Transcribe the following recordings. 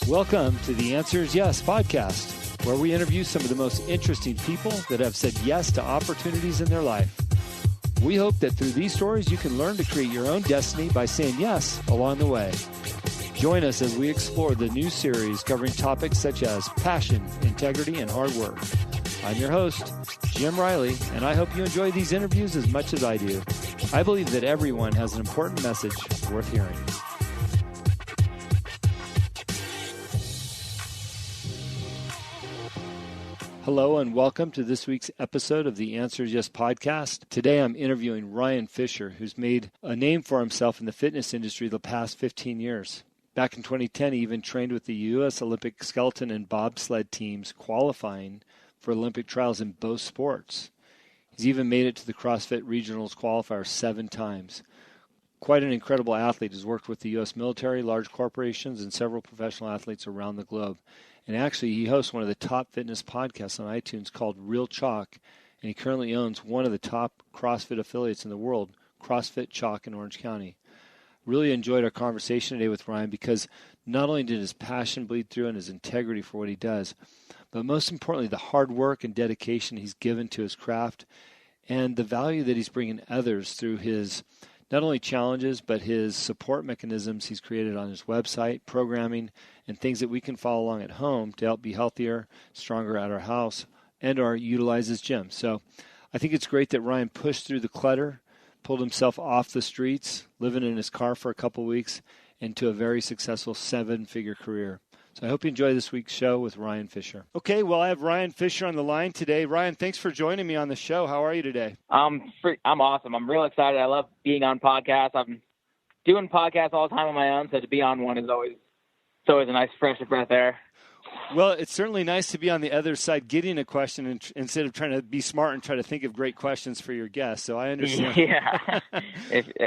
Welcome to the Answer is Yes podcast, where we interview some of the most interesting people that have said yes to opportunities in their life. We hope that through these stories, you can learn to create your own destiny by saying yes along the way. Join us as we explore the new series covering topics such as passion, integrity, and hard work. I'm your host, Jim Riley, and I hope you enjoy these interviews as much as I do. I believe that everyone has an important message worth hearing. Hello and welcome to this week's episode of the Answer is Yes podcast. Today I'm interviewing Ryan Fischer, who's made a name for himself in the fitness industry the past 15 years. Back in 2010, he even trained with the U.S. Olympic skeleton and bobsled teams qualifying for Olympic trials in both sports. He's even made it to the CrossFit Regionals Qualifier 7 times. Quite an incredible athlete. He's worked with the U.S. military, large corporations, and several professional athletes around the globe. And actually, he hosts one of the top fitness podcasts on iTunes called Real Chalk, and he currently owns one of the top CrossFit affiliates in the world, CrossFit Chalk in Orange County. Really enjoyed our conversation today with Ryan because not only did his passion bleed through and his integrity for what he does, but most importantly, the hard work and dedication he's given to his craft and the value that he's bringing others through his not only challenges, but his support mechanisms he's created on his website, programming, and things that we can follow along at home to help be healthier, stronger at our house, and or utilize his gym. So I think it's great that Ryan pushed through the clutter, pulled himself off the streets, living in his car for a couple weeks, into a very successful 7-figure career. So I hope you enjoy this week's show with Ryan Fischer. Okay, well, I have Ryan Fischer on the line today. Ryan, thanks for joining me on the show. How are you today? I'm awesome. I'm real excited. I love being on podcasts. I'm doing podcasts all the time on my own, so to be on one is always a nice fresh breath air. Well, it's certainly nice to be on the other side getting a question instead of trying to be smart and try to think of great questions for your guests. So I understand. Yeah,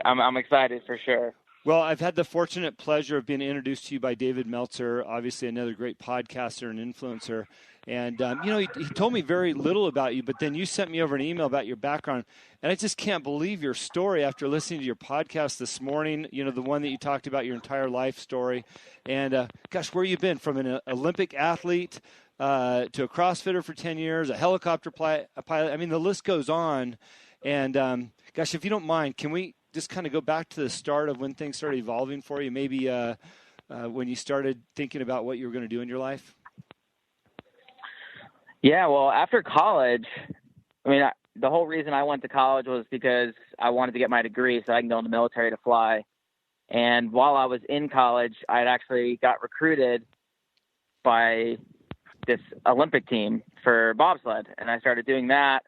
I'm excited for sure. Well, I've had the fortunate pleasure of being introduced to you by David Meltzer, obviously another great podcaster and influencer. And, he told me very little about you, but then you sent me over an email about your background. And I just can't believe your story after listening to your podcast this morning, the one that you talked about your entire life story. And, where you been from an Olympic athlete to a CrossFitter for 10 years, a helicopter pilot. I mean, the list goes on. And, if you don't mind, can we just kind of go back to the start of when things started evolving for you, maybe when you started thinking about what you were going to do in your life? Yeah, well, after college, the whole reason I went to college was because I wanted to get my degree so I can go in the military to fly. And while I was in college, I had actually got recruited by this Olympic team for bobsled, and I started doing that.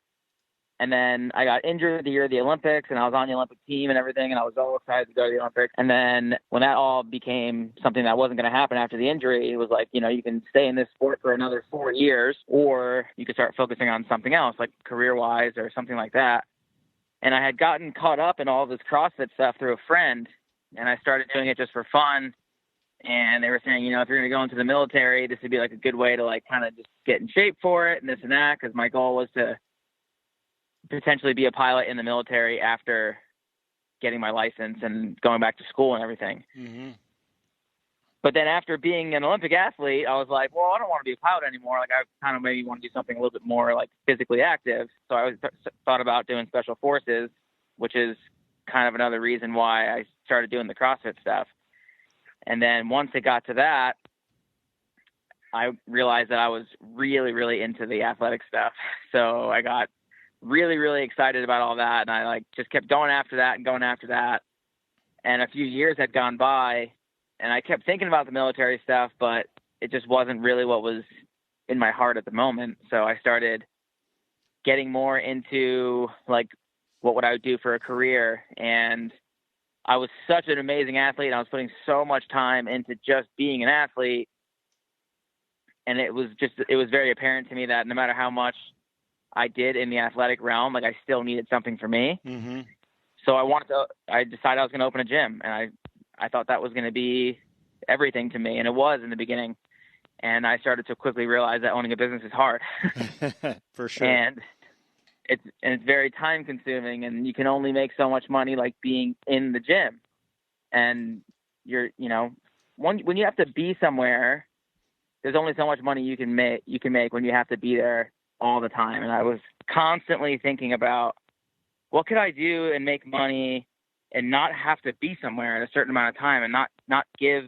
And then I got injured the year of the Olympics, and I was on the Olympic team and everything, and I was all excited to go to the Olympics. And then when that all became something that wasn't going to happen after the injury, it was like, you can stay in this sport for another 4 years, or you could start focusing on something else, like career-wise or something like that. And I had gotten caught up in all this CrossFit stuff through a friend, and I started doing it just for fun. And they were saying, if you're going to go into the military, this would be like a good way to like kind of just get in shape for it and this and that, because my goal was to potentially be a pilot in the military after getting my license and going back to school and everything. Mm-hmm. But then after being an Olympic athlete, I was like, well, I don't want to be a pilot anymore. Like I kind of maybe want to do something a little bit more like physically active. So I thought about doing special forces, which is kind of another reason why I started doing the CrossFit stuff. And then once it got to that, I realized that I was really, really into the athletic stuff. So I got really, really excited about all that. And I just kept going after that. And a few years had gone by and I kept thinking about the military stuff, but it just wasn't really what was in my heart at the moment. So I started getting more into like, what would I do for a career? And I was such an amazing athlete. And I was putting so much time into just being an athlete. And it was very apparent to me that no matter how much I did in the athletic realm, like I still needed something for me. Mm-hmm. So I decided I was going to open a gym, and I thought that was going to be everything to me. And it was in the beginning. And I started to quickly realize that owning a business is hard. For sure. And it's very time consuming, and you can only make so much money like being in the gym. And when you have to be somewhere there's only so much money you can make when you have to be there all the time. And I was constantly thinking about what could I do and make money and not have to be somewhere at a certain amount of time and not give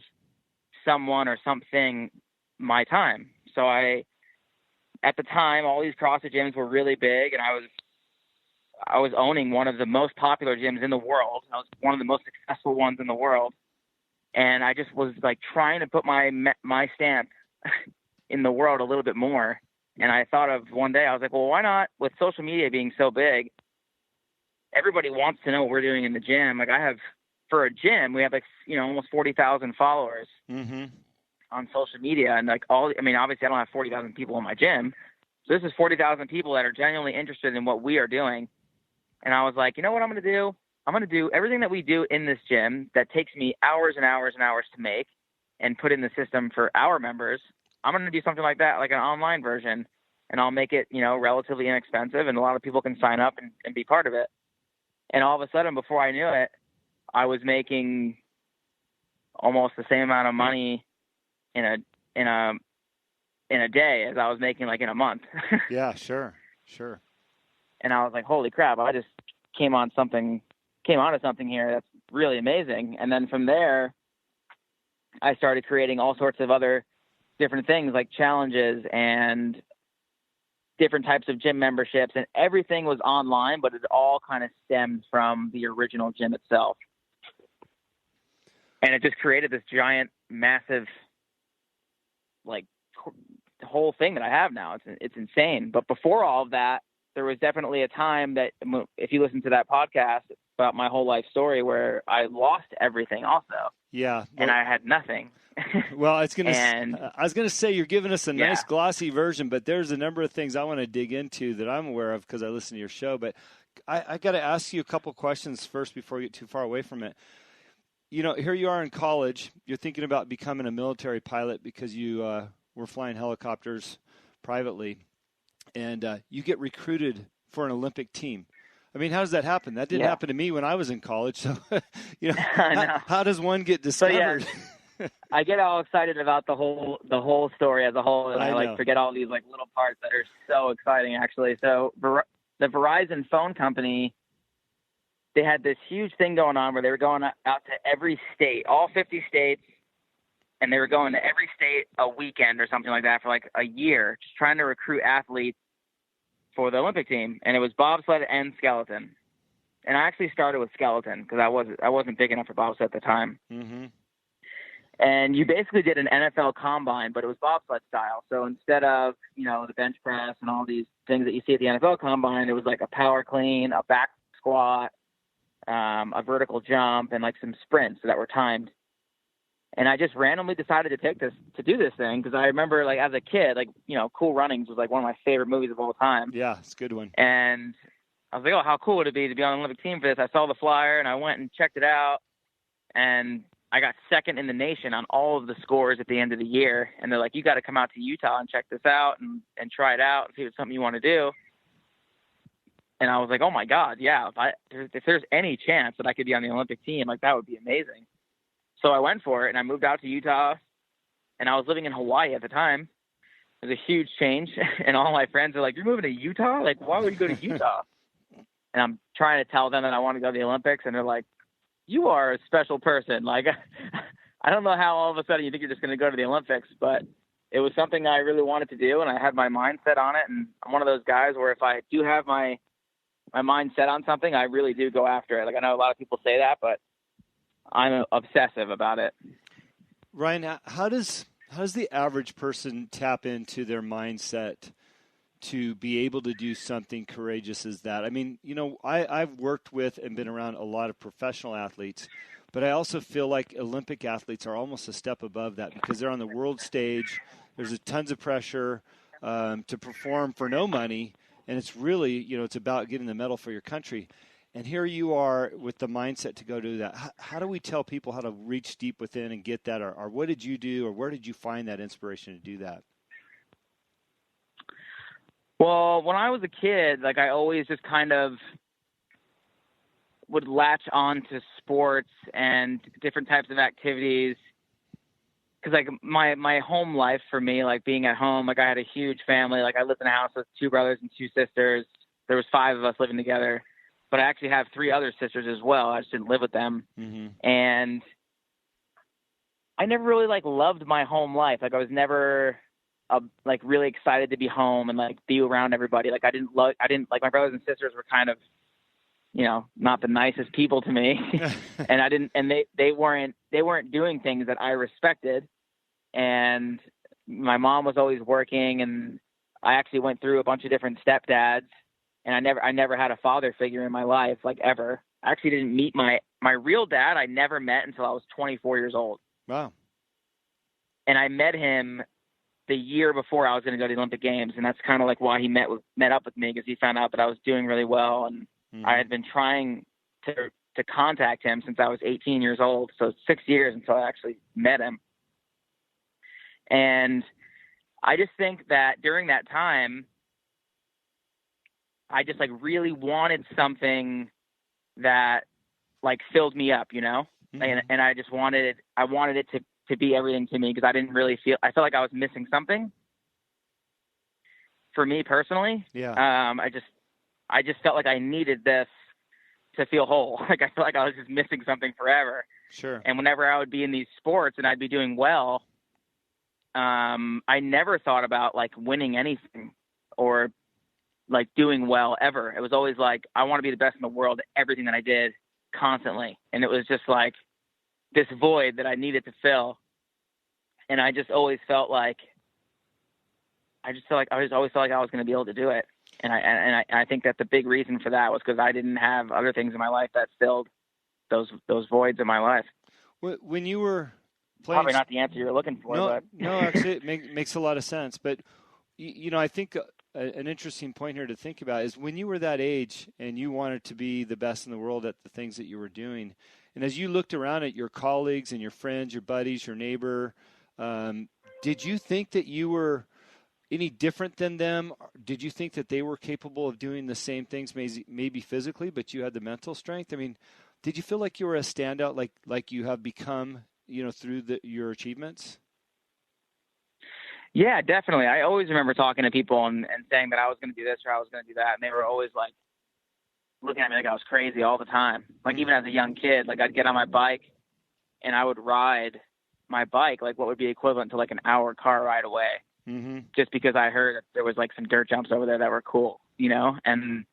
someone or something my time. So at the time, all these CrossFit gyms were really big, and I was owning one of the most popular gyms in the world. I was one of the most successful ones in the world. And I just was like trying to put my stamp in the world a little bit more. And I thought of one day, I was like, well, why not, with social media being so big, everybody wants to know what we're doing in the gym. Like for a gym, we have like, almost 40,000 followers on social media. And like obviously I don't have 40,000 people in my gym. So this is 40,000 people that are genuinely interested in what we are doing. And I was like, you know what I'm going to do? I'm going to do everything that we do in this gym that takes me hours and hours and hours to make and put in the system for our members. I'm going to do something like that, like an online version, and I'll make it, relatively inexpensive, and a lot of people can sign up and be part of it. And all of a sudden, before I knew it, I was making almost the same amount of money in a day as I was making like in a month. Yeah, sure. And I was like, holy crap, I just came onto something here that's really amazing. And then from there, I started creating all sorts of other different things like challenges and different types of gym memberships, and everything was online, but it all kind of stemmed from the original gym itself. And it just created this giant, massive, like, whole thing that I have now. It's insane. But before all of that, there was definitely a time that, if you listen to that podcast about my whole life story, where I lost everything also. Yeah. And I had nothing. Well, I was going to say, you're giving us a nice glossy version, but there's a number of things I want to dig into that I'm aware of because I listen to your show. But I got to ask you a couple questions first before we get too far away from it. Here you are in college. You're thinking about becoming a military pilot because you were flying helicopters privately, and you get recruited for an Olympic team. I mean, how does that happen? That didn't happen to me when I was in college. So, how does one get discovered? So, I get all excited about the whole story as a whole, and I forget all these like little parts that are so exciting, actually. So the Verizon phone company, they had this huge thing going on where they were going out to every state, all 50 states, and they were going to every state a weekend or something like that for like a year, just trying to recruit athletes for the Olympic team. And it was bobsled and skeleton. And I actually started with skeleton because I wasn't big enough for bobsled at the time. Mm-hmm. And you basically did an NFL combine, but it was bobsled style. So instead of, the bench press and all these things that you see at the NFL combine, it was like a power clean, a back squat, a vertical jump, and like some sprints that were timed. And I just randomly decided to do this thing because I remember, like, as a kid, like, Cool Runnings was like one of my favorite movies of all time. Yeah, it's a good one. And I was like, oh, how cool would it be to be on the Olympic team for this? I saw the flyer and I went and checked it out, and I got second in the nation on all of the scores at the end of the year. And they're like, you got to come out to Utah and check this out and try it out and see if it's something you want to do. And I was like, oh my God, yeah, if there's any chance that I could be on the Olympic team, like, that would be amazing. So I went for it, and I moved out to Utah, and I was living in Hawaii at the time. It was a huge change, and all my friends are like, you're moving to Utah? Like, why would you go to Utah? And I'm trying to tell them that I want to go to the Olympics, and they're like, you are a special person. Like, I don't know how all of a sudden you think you're just going to go to the Olympics, but it was something I really wanted to do, and I had my mind set on it. And I'm one of those guys where if I do have my mind set on something, I really do go after it. Like, I know a lot of people say that, but I'm obsessive about it. Ryan, how does the average person tap into their mindset to be able to do something courageous as that? I mean, I've worked with and been around a lot of professional athletes, but I also feel like Olympic athletes are almost a step above that because they're on the world stage. There's tons of pressure to perform for no money, and it's really, it's about getting the medal for your country. And here you are with the mindset to go do that. How do we tell people how to reach deep within and get that? Or what did you do, or where did you find that inspiration to do that? Well, when I was a kid, like, I always just kind of would latch on to sports and different types of activities because like my home life for me, like being at home, like I had a huge family. Like I lived in a house with 2 brothers and 2 sisters. There was 5 of us living together, but I actually have 3 other sisters as well. I just didn't live with them. Mm-hmm. And I never really like loved my home life. Like I was never like really excited to be home and like be around everybody. Like I didn't like my brothers and sisters were kind of, you know, not the nicest people to me. and they weren't doing things that I respected. And my mom was always working, and I actually went through a bunch of different stepdads, and I never had a father figure in my life, like ever. I actually didn't meet my real dad. I never met until I was 24 years old. Wow. And I met him the year before I was going to go to the Olympic Games. And that's kind of like why he met up with me, because he found out that I was doing really well. And I had been trying to contact him since I was 18 years old. So 6 years until I actually met him. And I just think that during that time, I just like really wanted something that like filled me up, you know? Mm-hmm. And I just wanted it to be everything to me, because I felt like I was missing something for me personally. Yeah. I just felt like I needed this to feel whole. Like I felt like I was just missing something forever. Sure. And whenever I would be in these sports and I'd be doing well, I never thought about like winning anything or like doing well ever. It was always like, I want to be the best in the world at everything that I did constantly. And it was just like this void that I needed to fill. And I just always felt like, I always felt like I was going to be able to do it. And I think that the big reason for that was because I didn't have other things in my life that filled those voids in my life. When you were playing, probably not the answer you're looking for. No, actually, it makes a lot of sense. But you know, I think an interesting point here to think about is when you were that age and you wanted to be the best in the world at the things that you were doing, and as you looked around at your colleagues and your friends, your buddies, your neighbor, did you think that you were any different than them? Did you think that they were capable of doing the same things, maybe physically, but you had the mental strength? I mean, did you feel like you were a standout, like you have become, you know, through your achievements? Yeah, definitely. I always remember talking to people and saying that I was going to do this or I was going to do that, and they were always like looking at me like I was crazy all the time. Like even as a young kid, like I'd get on my bike and I would ride my bike like what would be equivalent to like an hour car ride away. Mm-hmm. Just because I heard that there was like some dirt jumps over there that were cool, you know, and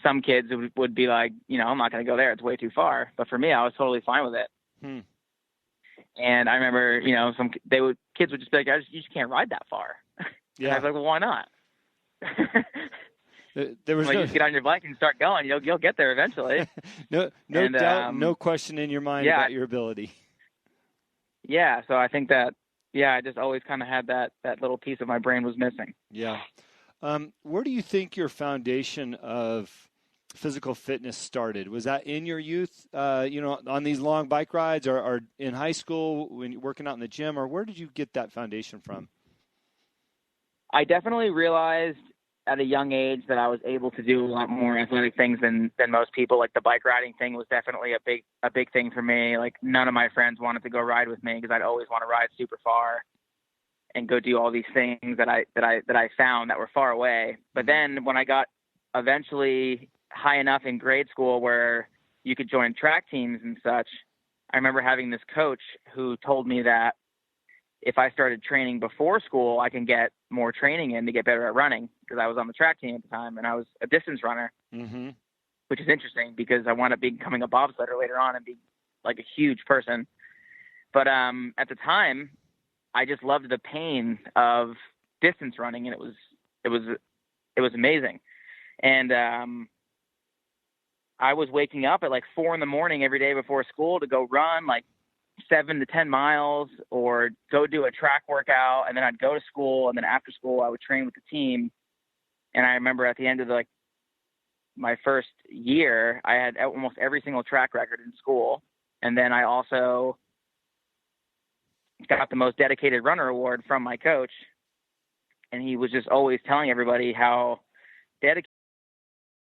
some kids would be like, you know, I'm not going to go there. It's way too far. But for me, I was totally fine with it. And I remember, you know, kids would just be like, you just can't ride that far. Yeah. And I was like, well, why not? There was like, just get on your bike and start going. You'll get there eventually. no doubt, no question in your mind about your ability. Yeah. So I think that, I just always kind of had that little piece of my brain was missing. Yeah. Where do you think your foundation of physical fitness started? Was that in your youth, you know, on these long bike rides, or in high school when you're working out in the gym, or where did you get that foundation from? I definitely realized at a young age that I was able to do a lot more athletic things than most people. Like the bike riding thing was definitely a big thing for me. Like none of my friends wanted to go ride with me because I'd always want to ride super far and go do all these things that I found that were far away. But then when I got eventually high enough in grade school where you could join track teams and such, I remember having this coach who told me that if I started training before school, I can get more training in to get better at running, because I was on the track team at the time and I was a distance runner, which is interesting because I wound up becoming a bobsledder later on and be like a huge person. But at the time, I just loved the pain of distance running, and it was amazing. And I was waking up at like 4 a.m. every day before school to go run like 7 to 10 miles or go do a track workout. And then I'd go to school, and then after school I would train with the team. And I remember at the end of my first year, I had almost every single track record in school. And then I also got the most dedicated runner award from my coach. And he was just always telling everybody how